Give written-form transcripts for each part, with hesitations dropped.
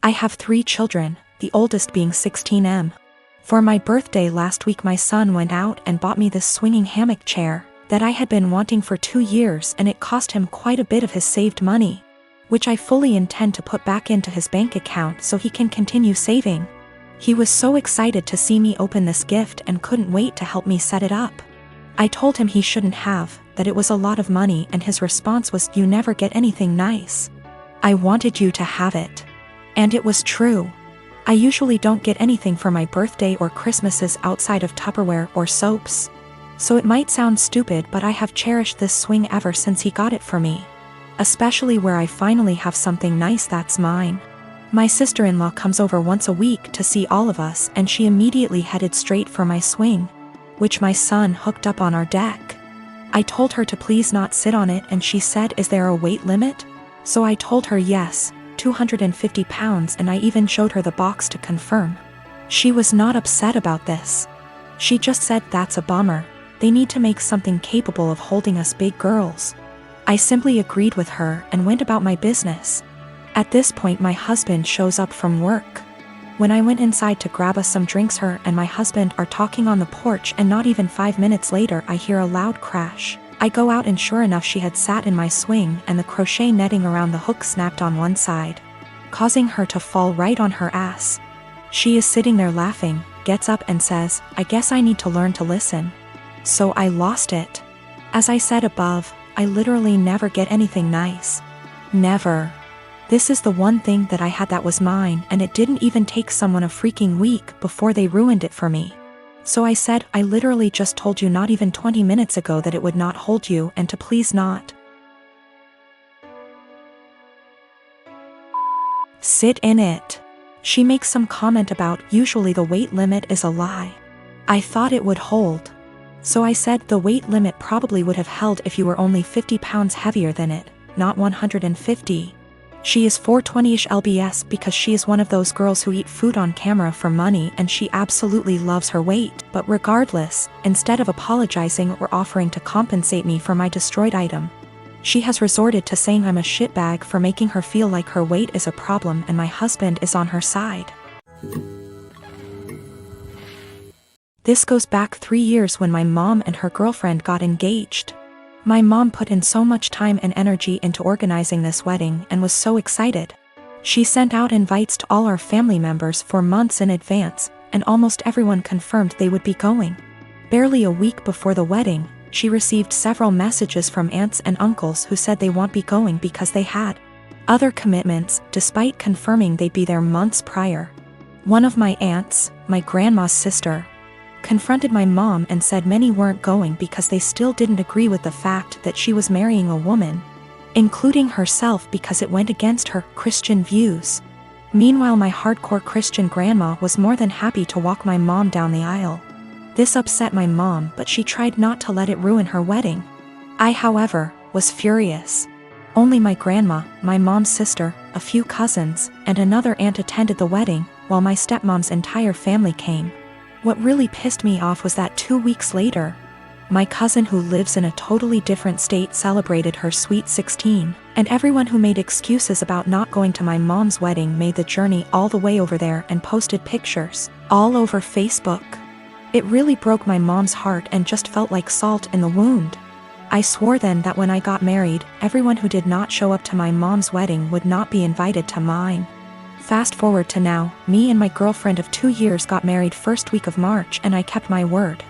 I have 3 children, the oldest being 16M. For my birthday last week my son went out and bought me this swinging hammock chair that I had been wanting for 2 years, and it cost him quite a bit of his saved money, which I fully intend to put back into his bank account so he can continue saving. He was so excited to see me open this gift and couldn't wait to help me set it up. I told him he shouldn't have, that it was a lot of money, and his response was, "You never get anything nice. I wanted you to have it." And it was true. I usually don't get anything for my birthday or Christmases outside of Tupperware or soaps. So it might sound stupid, but I have cherished this swing ever since he got it for me. Especially where I finally have something nice that's mine. My sister-in-law comes over once a week to see all of us, and she immediately headed straight for my swing, which my son hooked up on our deck. I told her to please not sit on it, and she said, "Is there a weight limit?" So I told her yes, 250 pounds, and I even showed her the box to confirm. She was not upset about this. She just said, "That's a bummer. They need to make something capable of holding us big girls." I simply agreed with her and went about my business. At this point my husband shows up from work. When I went inside to grab us some drinks, her and my husband are talking on the porch, and not even 5 minutes later I hear a loud crash. I go out and sure enough she had sat in my swing, and the crochet netting around the hook snapped on one side, causing her to fall right on her ass. She is sitting there laughing, gets up and says, "I guess I need to learn to listen." So I lost it. As I said above, I literally never get anything nice. Never. This is the one thing that I had that was mine, and it didn't even take someone a freaking week before they ruined it for me. So I said, "I literally just told you not even 20 minutes ago that it would not hold you, and to please not sit in it." She makes some comment about, "Usually the weight limit is a lie. I thought it would hold." So I said, "The weight limit probably would have held if you were only 50 pounds heavier than it, not 150. She is 420-ish lbs because she is one of those girls who eat food on camera for money, and she absolutely loves her weight. But regardless, instead of apologizing or offering to compensate me for my destroyed item, she has resorted to saying I'm a shitbag for making her feel like her weight is a problem and my husband is on her side. This goes back 3 years when my mom and her girlfriend got engaged. My mom put in so much time and energy into organizing this wedding and was so excited. She sent out invites to all our family members for months in advance, and almost everyone confirmed they would be going. Barely a week before the wedding, she received several messages from aunts and uncles who said they won't be going because they had other commitments, despite confirming they'd be there months prior. One of my aunts, my grandma's sister, confronted my mom and said many weren't going because they still didn't agree with the fact that she was marrying a woman, including herself, because it went against her Christian views. Meanwhile, my hardcore Christian grandma was more than happy to walk my mom down the aisle. This upset my mom, but she tried not to let it ruin her wedding. I, however, was furious. Only my grandma, my mom's sister, a few cousins, and another aunt attended the wedding, while my stepmom's entire family came. What really pissed me off was that 2 weeks later, my cousin who lives in a totally different state celebrated her sweet 16, and everyone who made excuses about not going to my mom's wedding made the journey all the way over there and posted pictures all over Facebook. It really broke my mom's heart and just felt like salt in the wound. I swore then that when I got married, everyone who did not show up to my mom's wedding would not be invited to mine. Fast forward to now, me and my girlfriend of 2 years got married first week of March, and I kept my word.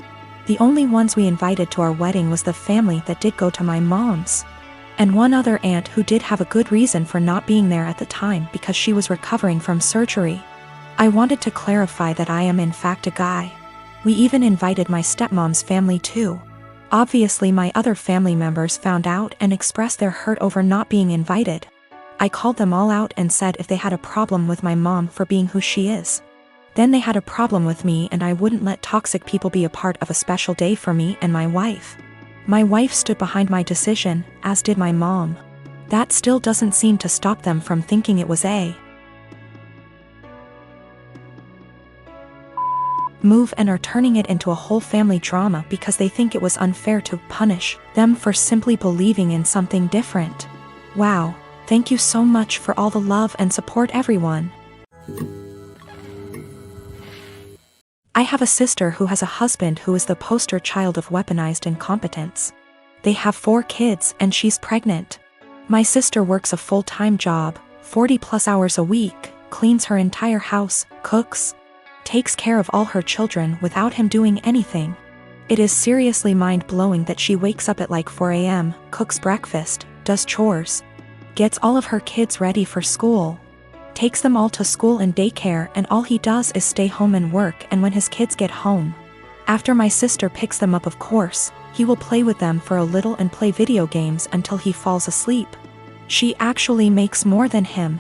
The only ones we invited to our wedding was the family that did go to my mom's, and one other aunt who did have a good reason for not being there at the time because she was recovering from surgery. I wanted to clarify that I am in fact a guy. We even invited my stepmom's family too. Obviously my other family members found out and expressed their hurt over not being invited. I called them all out and said if they had a problem with my mom for being who she is, then they had a problem with me, and I wouldn't let toxic people be a part of a special day for me and my wife. My wife stood behind my decision, as did my mom. That still doesn't seem to stop them from thinking it was a move and are turning it into a whole family drama because they think it was unfair to punish them for simply believing in something different. Wow. Thank you so much for all the love and support, everyone. I have a sister who has a husband who is the poster child of weaponized incompetence. They have 4 kids and she's pregnant. My sister works a full-time job, 40+ hours a week, cleans her entire house, cooks, takes care of all her children without him doing anything. It is seriously mind-blowing that she wakes up at like 4 a.m., cooks breakfast, does chores, gets all of her kids ready for school, takes them all to school and daycare, and all he does is stay home and work. And when his kids get home, after my sister picks them up, of course, he will play with them for a little and play video games until he falls asleep. She actually makes more than him.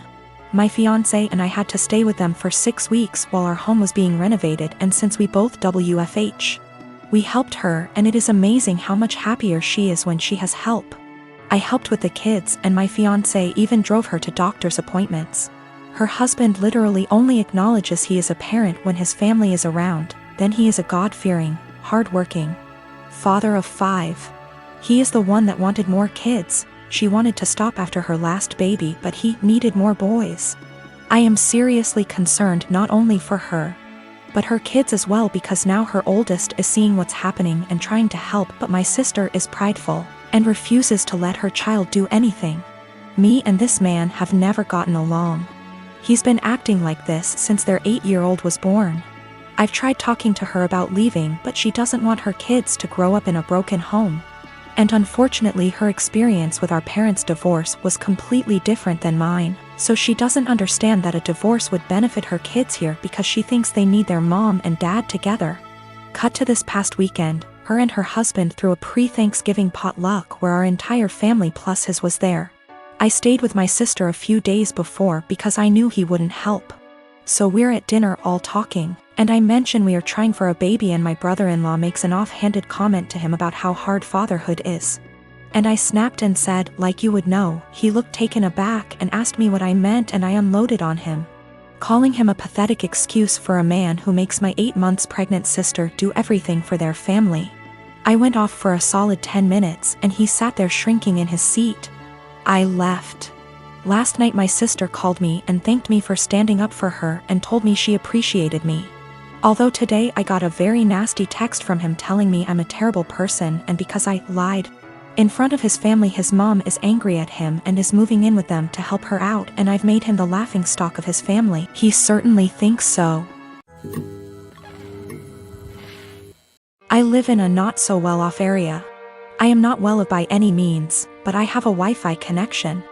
My fiancé and I had to stay with them for 6 weeks while our home was being renovated, and since we both WFH, we helped her, and it is amazing how much happier she is when she has help. I helped with the kids, and my fiancé even drove her to doctor's appointments. Her husband literally only acknowledges he is a parent when his family is around, then he is a God-fearing, hard-working father of 5. He is the one that wanted more kids. She wanted to stop after her last baby, but he needed more boys. I am seriously concerned not only for her, but her kids as well, because now her oldest is seeing what's happening and trying to help, but my sister is prideful and refuses to let her child do anything. Me and this man have never gotten along. He's been acting like this since their 8-year-old was born. I've tried talking to her about leaving, but she doesn't want her kids to grow up in a broken home. And unfortunately, her experience with our parents' divorce was completely different than mine, so she doesn't understand that a divorce would benefit her kids here because she thinks they need their mom and dad together. Cut to this past weekend, her and her husband threw a pre-Thanksgiving potluck where our entire family plus his was there. I stayed with my sister a few days before because I knew he wouldn't help. So we're at dinner all talking, and I mention we are trying for a baby, and my brother-in-law makes an offhanded comment to him about how hard fatherhood is. And I snapped and said, like you would know. He looked taken aback and asked me what I meant, and I unloaded on him, calling him a pathetic excuse for a man who makes my 8 months pregnant sister do everything for their family. I went off for a solid 10 minutes and he sat there shrinking in his seat. I left. Last night my sister called me and thanked me for standing up for her and told me she appreciated me. Although today I got a very nasty text from him telling me I'm a terrible person, and because I lied in front of his family, his mom is angry at him and is moving in with them to help her out, and I've made him the laughingstock of his family. He certainly thinks so. I live in a not so well-off area. I am not well by any means, but I have a Wi-Fi connection.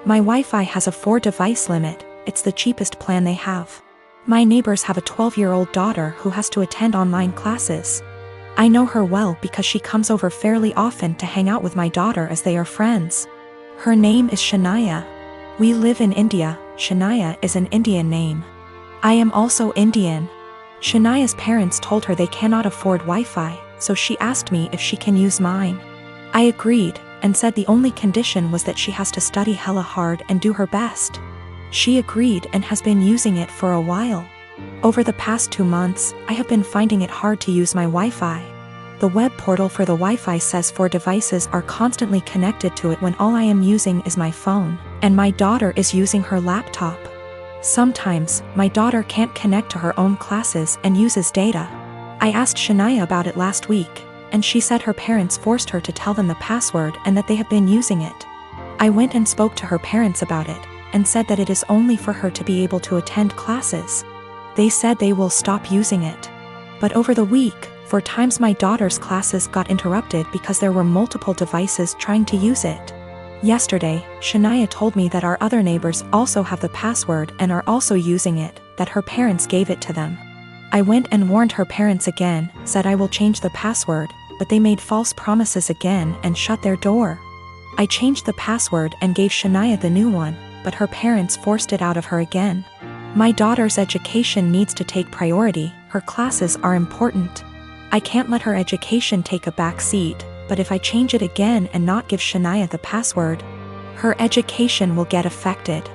My Wi-Fi has a 4-device limit. It's the cheapest plan they have. My neighbors have a 12-year-old daughter who has to attend online classes. I know her well because she comes over fairly often to hang out with my daughter as they are friends. Her name is Shania. We live in India. Shania is an Indian name. I am also Indian. Shania's parents told her they cannot afford Wi-Fi, so she asked me if she can use mine. I agreed, and said the only condition was that she has to study hella hard and do her best. She agreed and has been using it for a while. Over the past 2 months, I have been finding it hard to use my Wi-Fi. The web portal for the Wi-Fi says 4 devices are constantly connected to it when all I am using is my phone, and my daughter is using her laptop. Sometimes, my daughter can't connect to her own classes and uses data. I asked Shania about it last week, and she said her parents forced her to tell them the password and that they have been using it. I went and spoke to her parents about it, and said that it is only for her to be able to attend classes. They said they will stop using it. But over the week, 4 times my daughter's classes got interrupted because there were multiple devices trying to use it. Yesterday, Shania told me that our other neighbors also have the password and are also using it, that her parents gave it to them. I went and warned her parents again, said I will change the password, but they made false promises again and shut their door. I changed the password and gave Shania the new one, but her parents forced it out of her again. My daughter's education needs to take priority. Her classes are important. I can't let her education take a back seat, but if I change it again and not give Shania the password, her education will get affected.